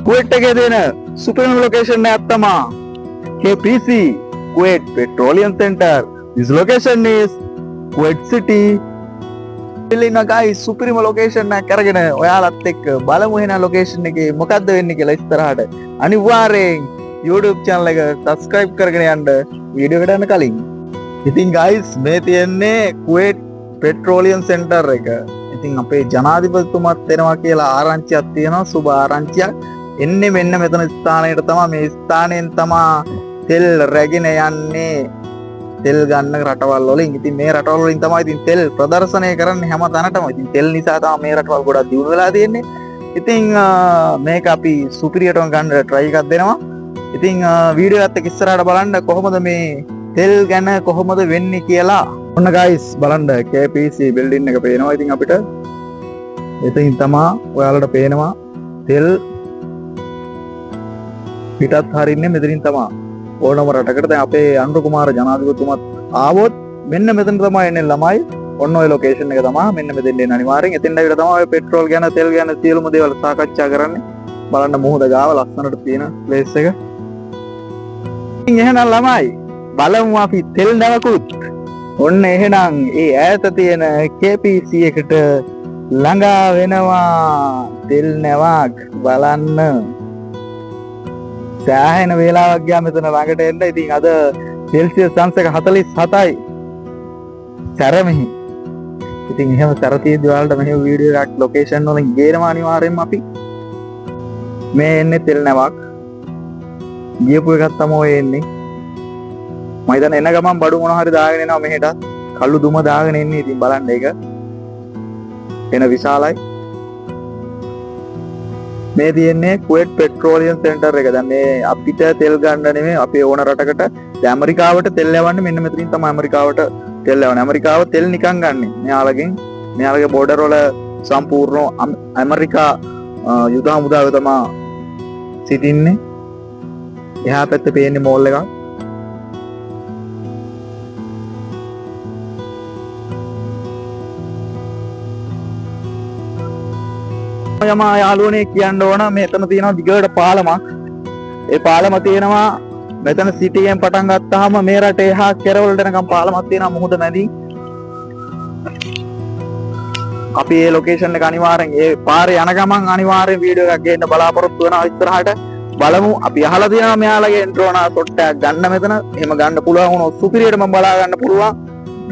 कुवेट එකේ තියෙන සුපිරිම ලොකේෂන් එකක් තමයි KPC Kuwait Petroleum Center. This location is Kuwait City. ඉන්න guys සුපිරිම ලොකේෂන් එකක් අරගෙන ඔයාලත් එක්ක බලමු එහෙනම් ලොකේෂන් එකේ මොකද්ද වෙන්නේ කියලා ඉස්සරහට. අනිවාර්යෙන් YouTube channel එක subscribe කරගෙන යන්න වීඩියෝ එකට යන්න කලින්. ඉතින් guys මේ තියෙන්නේ Kuwait Petroleum Center එක. ඉතින් අපේ ජනාධිපතිතුමාත් එනවා කියලා ආරංචියක් තියෙනවා. සුබ ආරංචියක්. එන්නේ මෙන්න මෙතන ස්ථානයට තමයි. මේ ස්ථානයෙන් තමයි තෙල් රැගෙන යන්නේ තෙල් ගන්න රටවල් වලින්. ඉතින් මේ රටවල් වලින් තමයි ඉතින් තෙල් ප්‍රදර්ශනය කරන්නේ හැම තැනටම. ඉතින් තෙල් නිසා තමයි මේ රටවල් ගොඩක් දියුණු වෙලා තියෙන්නේ. ඉතින් මේක අපි සුපිරියටම ගන්න try එකක් දෙනවා. ඉතින් වීඩියෝ එකත් එක්ක ඉස්සරහට බලන්න කොහොමද මේ තෙල් ගැන කොහොමද වෙන්නේ කියලා. ඔන්න guys බලන්න KPC building එක පේනවා. ඉතින් අපිට එතනින් තමයි ඔයාලට පේනවා තෙල් පිටත් හරින්නේ මෙතනින් තමයි. ඕනම රටකට දැන් අපේ අනුර කුමාර ජනාධිපතිතුමත් ආවොත් මෙන්න මෙතන තමයි එන්නේ ළමයි. ඔන්න ඔය ලොකේෂන් එක තමයි මෙන්න මෙතෙන් එන්නේ අනිවාර්යෙන්. එතෙන්ට ඇවිල්ලා තමයි ඔය පෙට්‍රෝල් ගැන තෙල් ගැන සියලුම දේවල් සාකච්ඡා කරන්නේ. බලන්න මුහුද ගාව ලස්සනට තියෙන ප්ලේස් එක. ඉතින් එහෙනම් ළමයි බලමු අපි තෙල් නැවකුත්. ඔන්න එහෙනම් ඒ ඈත තියෙන KPC එකට ළඟා වෙනවා තෙල් නැවක් බලන්න. සෑහෙන වේලාවක් ගියා මෙතන ළඟට එන්න. ඉතින් අද සෙල්සියස් අංශක 47යි සැරමෙහි. ඉතින් එහෙම සැර තියෙද්දි ඔයාලට මෙහෙම වීඩියෝ එකක් ලොකේෂන් වලින් ගේනවා අනිවාර්යෙන්ම අපි. මේ එන්නේ තෙල් නැවක්. ගියපු එකක් තමයි එන්නේ. මම හිතන්නේ එන ගමන් බඩු මොනවා හරි දාගෙන එනවා මෙහෙට. කළු දුම දාගෙන එන්නේ. ඉතින් බලන්න ඒක. එන විශාලයි. මේ තියෙන්නේ Kuwait Petroleum Center එක. දැන් මේ අපිට තෙල් ගන්න නෙමෙයි අපේ ඕන රටකට දැන් ඇමරිකාවට තෙල් යවන්නේ මෙන්න මෙතනින් තමයි ඇමරිකාවට තෙල් යවන්නේ. ඇමරිකාව තෙල් නිකන් ගන්නෙ. මෙයාලගේ බෝඩර් වල සම්පූර්ණ ඇමරිකා යුද හමුදාව තමයි සිටින්නේ. එහා පැත්තේ පේන්නේ මෝල් එකක්. යම යාළුවනේ කියන්න ඕන මෙතන තියෙනවා දිගට පාලමක්. ඒ පාලම තියෙනවා මෙතන සිටියෙන් පටන් ගත්තාම මේ රටේ හා කෙරවලට යනකම් පාලමක් තියෙනවා මුහුද මැදින්. අපි මේ ලොකේෂන් එක අනිවාර්යෙන් ඒ පාරේ යන ගමන් අනිවාර්යෙන් වීඩියෝ එකක් ගේන්න බලාපොරොත්තු වෙනවා ඉස්සරහට. බලමු අපි අහලා තියෙනවා මෙයාලගේ එන්ට්‍රෝනා ෂොට් එකක් ගන්න මෙතන. එහෙම ගන්න පුළුවන් වුණොත් සුපිරියට මම බලා ගන්න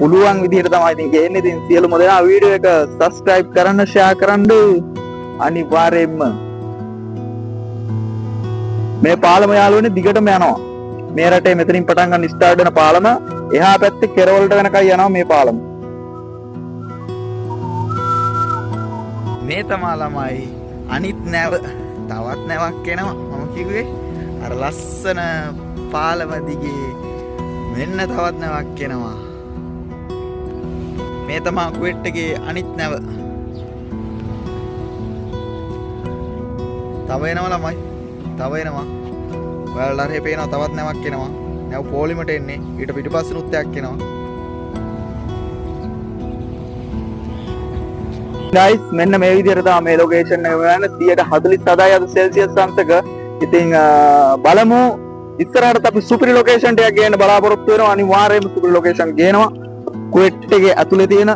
පුළුවන් විදිහට තමයි ඉතින් ගේන්නේ. ඉතින් සියලුම දෙනා වීඩියෝ එක subscribe කරන්න share කරන්න අනිවාර්යෙන්ම. මේ පාලම යාළුවනේ දිගටම යනවා. මේ රටේ මෙතනින් පටන් ගන්න ස්ටාර්ට් වෙන පාලම එහා පැත්තේ කෙරවලට වෙනකන් යනවා මේ පාලම. මේ තමයි ළමයි අනිත් නැව තවත් නැවක් එනවා. මම කිව්වේ අර ලස්සන පාලම දිගේ මෙන්න තවත් නැවක් එනවා. මේ තමයි කුවෙට් එකේ අනිත් නැව. තව එනවා ළමයි. තව එනවා. ඔයාලට හරි පේනවා තවත් නැවක් එනවා. නැව පොලිමට එන්නේ. ඊට පිටිපස්සෙ නුත්තයක් එනවා. guys මෙන්න මේ විදිහට තමයි මේ ලොකේෂන් එක ගන්න 147යි අද සෙල්සියස් අංශක. ඉතින් බලමු ඉස්සරහට අපි සුපිරි ලොකේෂන් එකක් ගේන්න බලාපොරොත්තු වෙනවා. අනිවාර්යයෙන්ම සුපිරි ලොකේෂන් ගේනවා කුවෙට් එකේ ඇතුලේ තියෙන.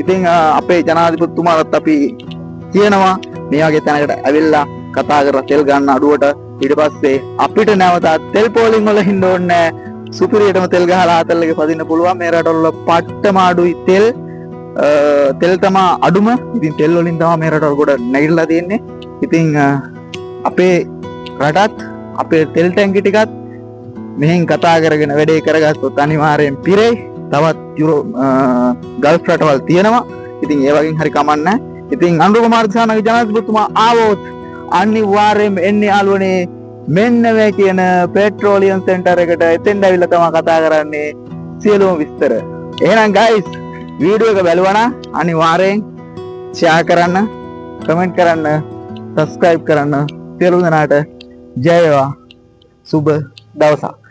ඉතින් අපේ ජනාධිපතිතුමාලත් අපි කියනවා මේ වගේ තැනකට ඇවිල්ලා කතා කරලා තෙල් ගන්න අඩුවට ඊට පස්සේ අපිට නැවත තෙල් පෝලිං වල හින්න ඕනේ. සුපිරියටම තෙල් ගහලා ආතල් එකේ පදින්න පුළුවන්. මේ රටවල පට්ටම අඩුයි තෙල්. තෙල් තමයි අඩුම. ඉතින් තෙල් වලින් තමයි මේ රටවල ගොඩ නැගිටලා තියෙන්නේ. ඉතින් අපේ රටත් අපේ තෙල් ටැංකි ටිකත් මෙහෙන් කතා කරගෙන වැඩේ කරගත්තොත් අනිවාර්යෙන් පිරෙයි. තවත් ගල්ෆ් රටවල් තියෙනවා. ඉතින් ඒ වගේ හරි කමන්නේ. ඉතින් අනුර කුමාර ජනාධිපතිතුමා ආවොත් අනිවාර්යයෙන්ම එන්නේ යාළුවනේ මෙන්න මේ කියන පෙට්‍රෝලියම් සෙන්ටර් එකට. එතෙන්ට ඇවිල්ලා තමයි කතා කරන්නේ සියලුම විස්තර. එහෙනම් guys වීඩියෝ එක බලවන අනිවාර්යෙන් share කරන්න, comment කරන්න, subscribe කරන්න. සියලු දෙනාට ජය වේවා. සුබ දවසක්.